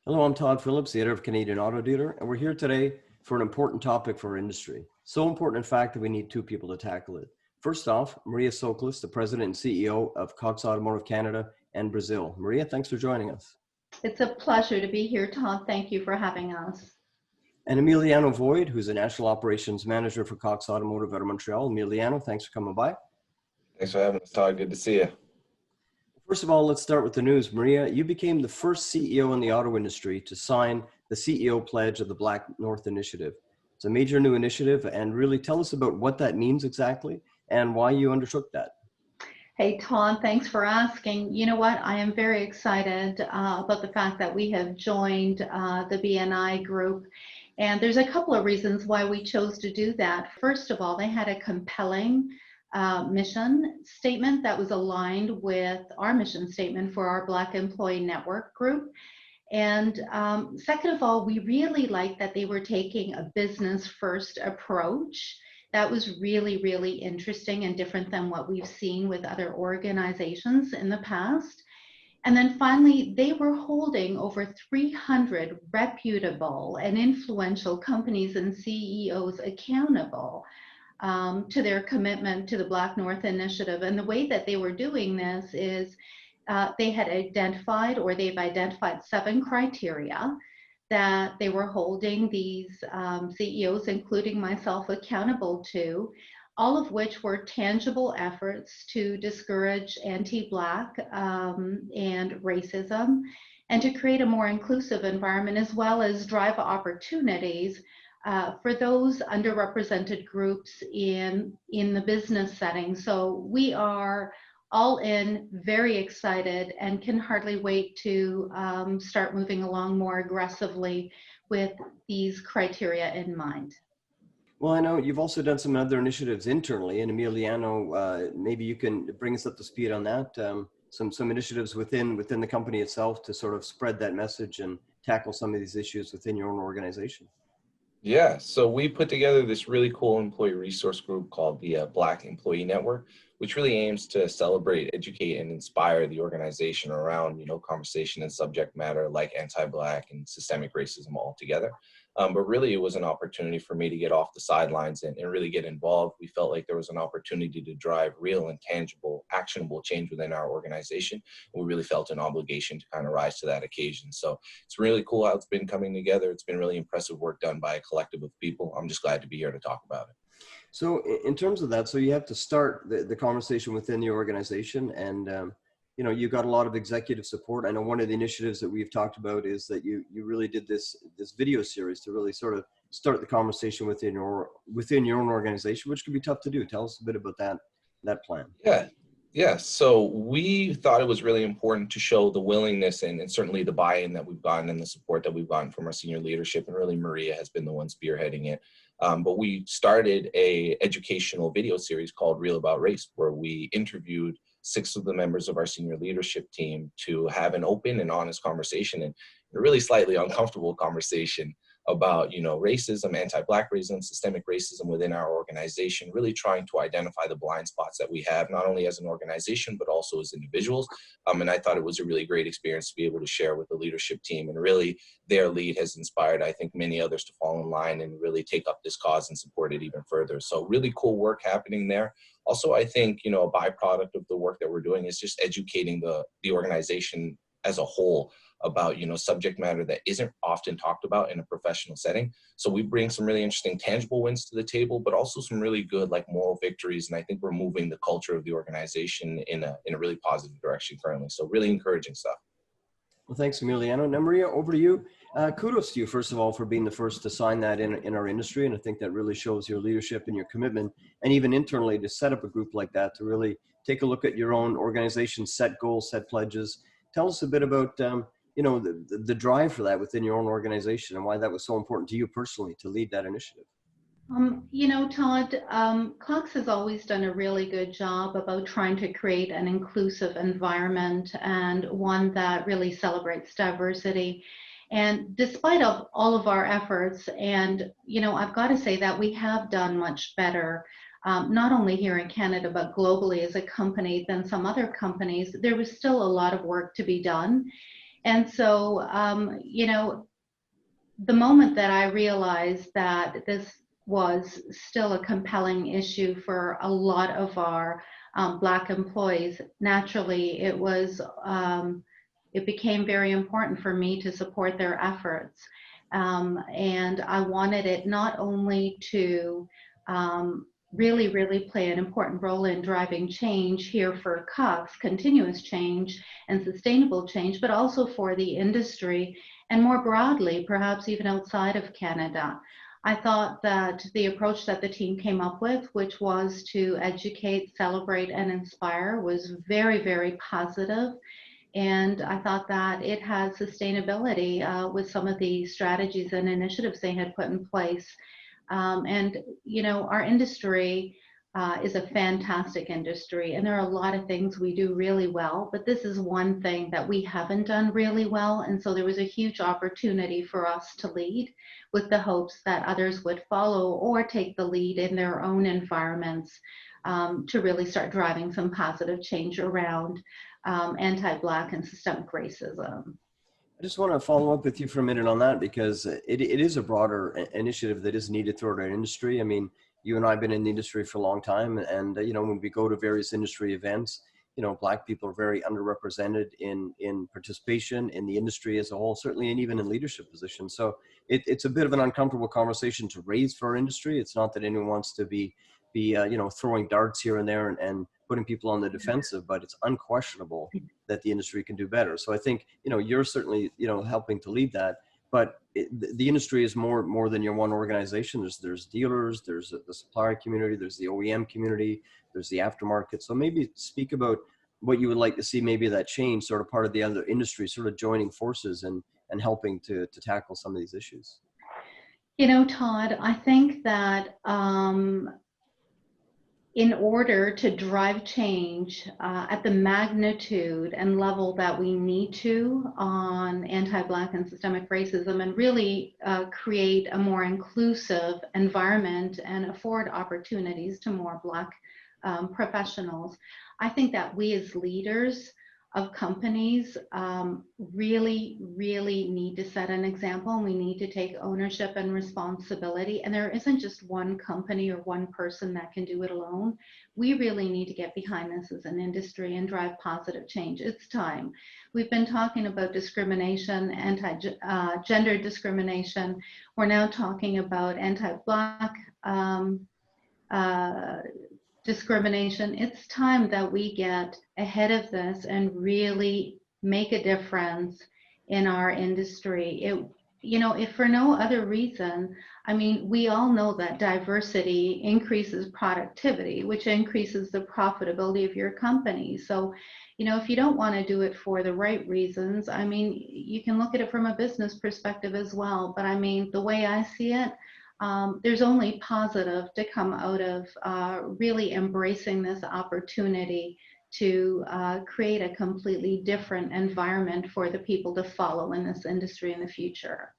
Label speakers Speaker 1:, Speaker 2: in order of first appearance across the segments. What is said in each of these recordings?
Speaker 1: Hello, I'm Todd Phillips, the editor of Canadian Auto Dealer, and we're here today for an important topic for our industry. So important, in fact, that we need two people to tackle it. First off, Maria Soklis, the President and CEO of Cox Automotive Canada and Brazil. Maria, thanks for joining us.
Speaker 2: It's a pleasure to be here, Todd. Thank you for having us.
Speaker 1: And Emiliano Void, who's the National Operations Manager for Cox Automotive out of Montreal. Emiliano, thanks for coming by.
Speaker 3: Thanks for having us, Todd. Good to see you.
Speaker 1: First of all, let's start with the news. Maria, you became the first CEO in the auto industry to sign the CEO pledge of the BlackNorth Initiative. It's a major new initiative, and really tell us about what that means exactly and why you undertook that.
Speaker 2: Hey, Todd, thanks for asking. You know what? I am very excited about the fact that we have joined the BNI group. And there's a couple of reasons why we chose to do that. First of all, they had a compelling mission statement that was aligned with our mission statement for our Black Employee Network group. And second of all, we really liked that they were taking a business first approach. That was really, really interesting and different than what we've seen with other organizations in the past. And then finally, they were holding over 300 reputable and influential companies and CEOs accountable to their commitment to the BlackNorth Initiative. And the way that they were doing this is they've identified 7 criteria that they were holding these CEOs, including myself, accountable to, all of which were tangible efforts to discourage anti-Black and racism, and to create a more inclusive environment, as well as drive opportunities for those underrepresented groups in the business setting. So we are all in, very excited, and can hardly wait to start moving along more aggressively with these criteria in mind.
Speaker 1: Well, I know you've also done some other initiatives internally, and Emiliano, maybe you can bring us up to speed on that. Some initiatives within the company itself to sort of spread that message and tackle some of these issues within your own organization.
Speaker 3: Yeah, so we put together this really cool employee resource group called the Black Employee Network, which really aims to celebrate, educate, and inspire the organization around, conversation and subject matter like anti-Black and systemic racism altogether. But really, it was an opportunity for me to get off the sidelines and really get involved. We felt like there was an opportunity to drive real and tangible, actionable change within our organization. And we really felt an obligation to kind of rise to that occasion. So it's really cool how it's been coming together. It's been really impressive work done by a collective of people. I'm just glad to be here to talk about it.
Speaker 1: So in terms of that, so you have to start the conversation within the organization, and you got a lot of executive support. I know one of the initiatives that we've talked about is that you really did this video series to really sort of start the conversation within your own organization, which can be tough to do. Tell us a bit about that plan.
Speaker 3: Yeah. So we thought it was really important to show the willingness and certainly the buy-in that we've gotten and the support that we've gotten from our senior leadership, and really Maria has been the one spearheading it. But we started a educational video series called Real About Race, where we interviewed 6 of the members of our senior leadership team to have an open and honest conversation, and a really slightly uncomfortable conversation about, racism, anti-Black racism, systemic racism within our organization, really trying to identify the blind spots that we have, not only as an organization, but also as individuals. And I thought it was a really great experience to be able to share with the leadership team, and really their lead has inspired, I think, many others to fall in line and really take up this cause and support it even further. So really cool work happening there. Also, I think, a byproduct of the work that we're doing is just educating the organization as a whole about, subject matter that isn't often talked about in a professional setting. So we bring some really interesting tangible wins to the table, but also some really good moral victories. And I think we're moving the culture of the organization in a really positive direction currently. So really encouraging stuff.
Speaker 1: Well, thanks, Emiliano. Now, Maria, over to you. Kudos to you, first of all, for being the first to sign that in our industry. And I think that really shows your leadership and your commitment, and even internally to set up a group like that to really take a look at your own organization, set goals, set pledges. Tell us a bit about the drive for that within your own organization, and why that was so important to you personally to lead that initiative.
Speaker 2: Todd, Cox has always done a really good job about trying to create an inclusive environment, and one that really celebrates diversity. And despite all of our efforts, and I've got to say that we have done much better, not only here in Canada, but globally as a company than some other companies. There was still a lot of work to be done. And so, you know, the moment that I realized that this was still a compelling issue for a lot of our Black employees, naturally it became very important for me to support their efforts. And I wanted it not only to really play an important role in driving change here for Cox, continuous change and sustainable change, but also for the industry and more broadly, perhaps even outside of Canada. I thought that the approach that the team came up with, which was to educate, celebrate, and inspire, was very positive. And I thought that it had sustainability with some of the strategies and initiatives they had put in place. And, you know, our industry is a fantastic industry, and there are a lot of things we do really well, but this is one thing that we haven't done really well. And so there was a huge opportunity for us to lead with the hopes that others would follow or take the lead in their own environments to really start driving some positive change around anti-Black and systemic racism.
Speaker 1: I just want to follow up with you for a minute on that, because it is a broader initiative that is needed throughout our industry. I mean, you and I have been in the industry for a long time, and you know, when we go to various industry events, you know, Black people are very underrepresented in participation in the industry as a whole, certainly, and even in leadership positions. So it's a bit of an uncomfortable conversation to raise for our industry. It's not that anyone wants to be you know, throwing darts here and there and putting people on the defensive, but it's unquestionable that the industry can do better. So I think, you know, you're certainly, you know, helping to lead that, but the industry is more than your one organization. There's dealers, there's the supplier community, there's the OEM community, there's the aftermarket. So maybe speak about what you would like to see, maybe that change, sort of part of the other industry, sort of joining forces and helping to tackle some of these issues.
Speaker 2: You know, Todd, I think that in order to drive change at the magnitude and level that we need to on anti-Black and systemic racism, and really create a more inclusive environment and afford opportunities to more Black professionals, I think that we as leaders of companies really need to set an example, and we need to take ownership and responsibility. And there isn't just one company or one person that can do it alone. We really need to get behind this as an industry and drive positive change. It's time. We've been talking about discrimination, anti-gender discrimination. We're now talking about anti-Black discrimination. It's time that we get ahead of this and really make a difference in our industry. You know, if for no other reason, I mean, we all know that diversity increases productivity, which increases the profitability of your company. So, you know, if you don't want to do it for the right reasons, I mean, you can look at it from a business perspective as well. But I mean, the way I see it, there's only positive to come out of really embracing this opportunity to create a completely different environment for the people to follow in this industry in the future.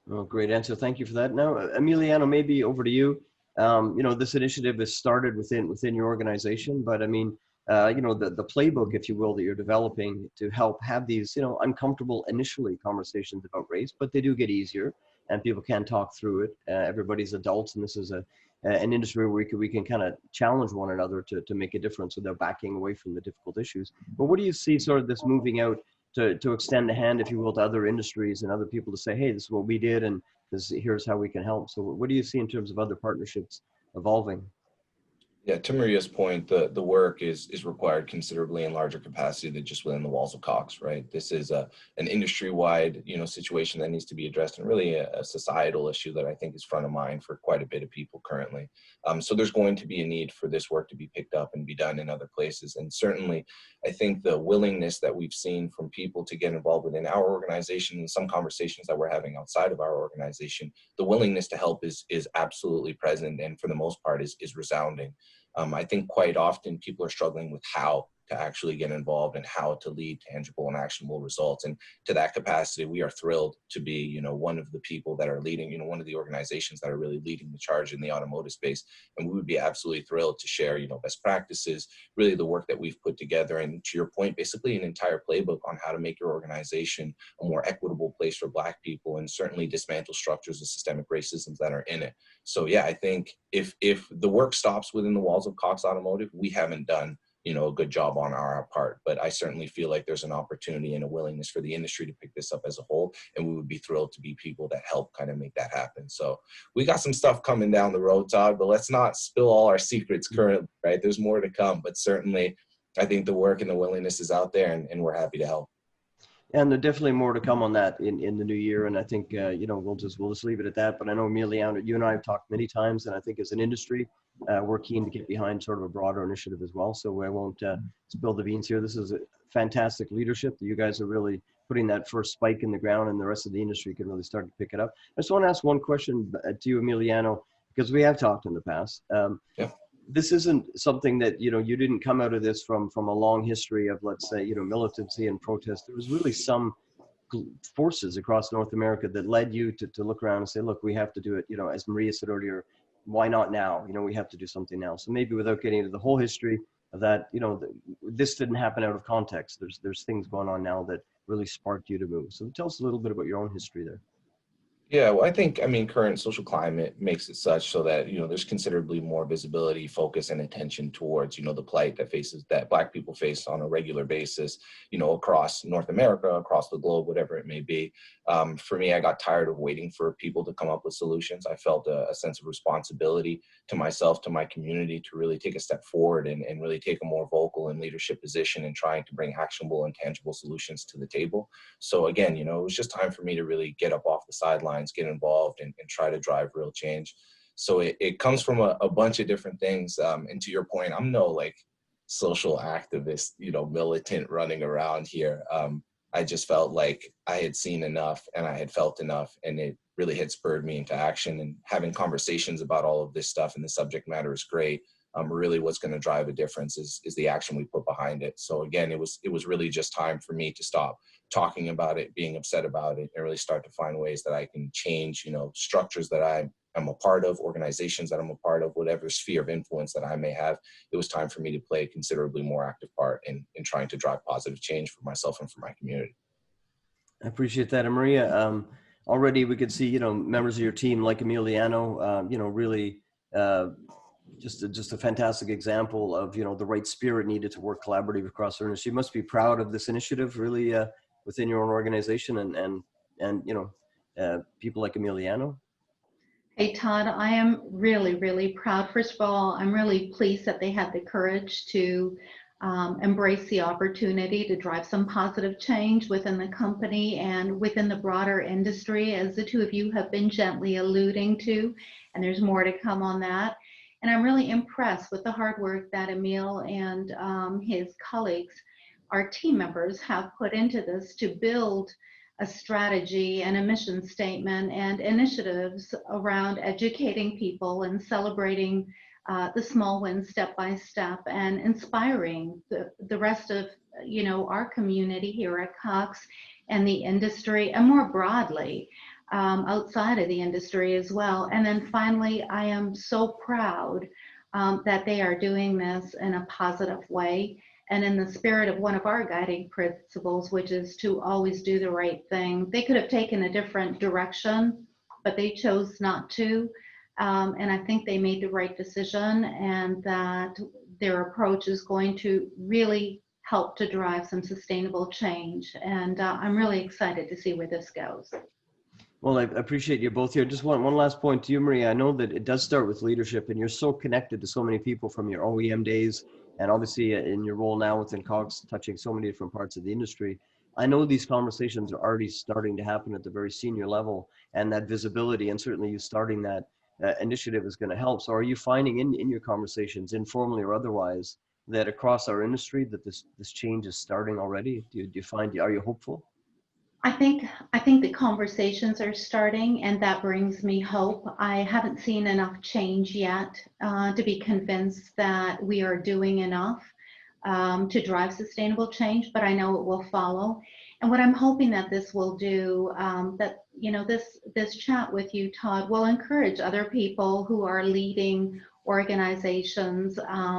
Speaker 1: Well, great answer. Thank you for that. Now, Emiliano, maybe over to you. You know, this initiative is started within your organization, but I mean, you know, the playbook, if you will, that you're developing to help have these, you know, uncomfortable initially conversations about race, but they do get easier and people can talk through it. Everybody's adults, and this is an industry where we can kind of challenge one another to make a difference without backing away from the difficult issues. But what do you see sort of this moving out to extend a hand, if you will, to other industries and other people to say, hey, this is what we did and here's how we can help. So what do you see in terms of other partnerships evolving?
Speaker 3: Yeah, to Maria's point, the work is required considerably in larger capacity than just within the walls of Cox, right? This is an industry-wide, you know, situation that needs to be addressed, and really a societal issue that I think is front of mind for quite a bit of people currently. So there's going to be a need for this work to be picked up and be done in other places. And certainly, I think the willingness that we've seen from people to get involved within our organization and some conversations that we're having outside of our organization, the willingness to help is absolutely present, and for the most part is resounding. I think quite often people are struggling with how to actually get involved in how to lead tangible and actionable results. And to that capacity, we are thrilled to be, one of the people that are leading, one of the organizations that are really leading the charge in the automotive space. And we would be absolutely thrilled to share, best practices, really the work that we've put together. And to your point, basically an entire playbook on how to make your organization a more equitable place for Black people, and certainly dismantle structures of systemic racism that are in it. So yeah, I think if the work stops within the walls of Cox Automotive, we haven't done a good job on our part. But I certainly feel like there's an opportunity and a willingness for the industry to pick this up as a whole, and we would be thrilled to be people that help kind of make that happen. So we got some stuff coming down the road, Todd, but let's not spill all our secrets currently, right? There's more to come, but certainly I think the work and the willingness is out there, and we're happy to help.
Speaker 1: And there's definitely more to come on that in the new year. And I think, we'll just leave it at that. But I know, Emiliano, you and I have talked many times, and I think as an industry, we're keen to get behind sort of a broader initiative as well. So I won't spill the beans here. This is a fantastic leadership. You guys are really putting that first spike in the ground, and the rest of the industry can really start to pick it up. I just want to ask one question to you, Emiliano, because we have talked in the past.
Speaker 3: Yeah.
Speaker 1: This isn't something that, you didn't come out of this from a long history of, let's say, militancy and protest. There was really some forces across North America that led you to look around and say, look, we have to do it. As Maria said earlier, why not now? We have to do something now. So maybe without getting into the whole history of that, this didn't happen out of context. There's things going on now that really sparked you to move. So tell us a little bit about your own history there.
Speaker 3: Yeah, well, I think, current social climate makes it such so that, there's considerably more visibility, focus, and attention towards, the plight that Black people face on a regular basis, across North America, across the globe, whatever it may be. For me, I got tired of waiting for people to come up with solutions. I felt a sense of responsibility to myself, to my community, to really take a step forward and really take a more vocal and leadership position in trying to bring actionable and tangible solutions to the table. So again, it was just time for me to really get up off the sidelines, get involved, and try to drive real change. So it comes from a bunch of different things. And to your point, I'm no social activist, militant running around here. I just felt like I had seen enough and I had felt enough, and it really had spurred me into action. And having conversations about all of this stuff and the subject matter is great. Really what's going to drive a difference is the action we put behind it. So again, it was really just time for me to stop talking about it, being upset about it, and really start to find ways that I can change, structures that I'm a part of, organizations that I'm a part of, whatever sphere of influence that I may have. It was time for me to play a considerably more active part in trying to drive positive change for myself and for my community.
Speaker 1: I appreciate that. And Maria, already we could see, members of your team like Emiliano, really just a fantastic example of, the right spirit needed to work collaboratively across our industry. You must be proud of this initiative, really, within your own organization and people like Emiliano.
Speaker 2: Hey, Todd, I am really, really proud. First of all, I'm really pleased that they had the courage to embrace the opportunity to drive some positive change within the company and within the broader industry, as the two of you have been gently alluding to, and there's more to come on that. And I'm really impressed with the hard work that Emil and his colleagues, our team members, have put into this to build a strategy and a mission statement and initiatives around educating people and celebrating the small wins step by step, and inspiring the rest of our community here at Cox and the industry, and more broadly outside of the industry as well. And then finally, I am so proud that they are doing this in a positive way and in the spirit of one of our guiding principles, which is to always do the right thing. They could have taken a different direction, but they chose not to. And I think they made the right decision, and that their approach is going to really help to drive some sustainable change. And I'm really excited to see where this goes.
Speaker 1: Well, I appreciate you both here. Just one last point to you, Maria. I know that it does start with leadership, and you're so connected to so many people from your OEM days, and obviously in your role now within Cox, touching so many different parts of the industry. I know these conversations are already starting to happen at the very senior level, and that visibility, and certainly you starting that initiative is going to help. So are you finding in your conversations, informally or otherwise, that across our industry that this change is starting already? Do you find, are you hopeful?
Speaker 2: I think the conversations are starting, and that brings me hope. I haven't seen enough change yet to be convinced that we are doing enough. to drive sustainable change, but I know it will follow. And what I'm hoping that this will do, that, you know, this chat with you, Todd, will encourage other people who are leading organizations,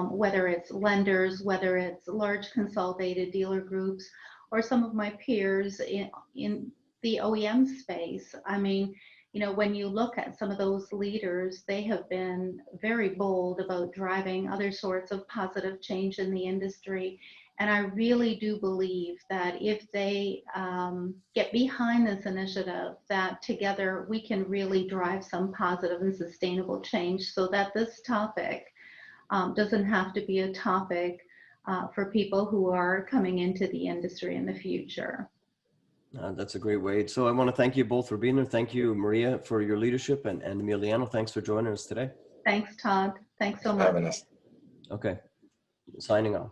Speaker 2: whether it's lenders, whether it's large consolidated dealer groups, or some of my peers in the OEM space. I mean, you know, when you look at some of those leaders, they have been very bold about driving other sorts of positive change in the industry. And I really do believe that if they get behind this initiative, that together we can really drive some positive and sustainable change, so that this topic doesn't have to be a topic for people who are coming into the industry in the future.
Speaker 1: That's a great way. So I want to thank you both for being here. Thank you, Maria, for your leadership, and Emiliano, thanks for joining us today.
Speaker 2: Thanks, Todd. Thanks so
Speaker 3: for
Speaker 2: much.
Speaker 3: having us.
Speaker 1: Okay, signing off.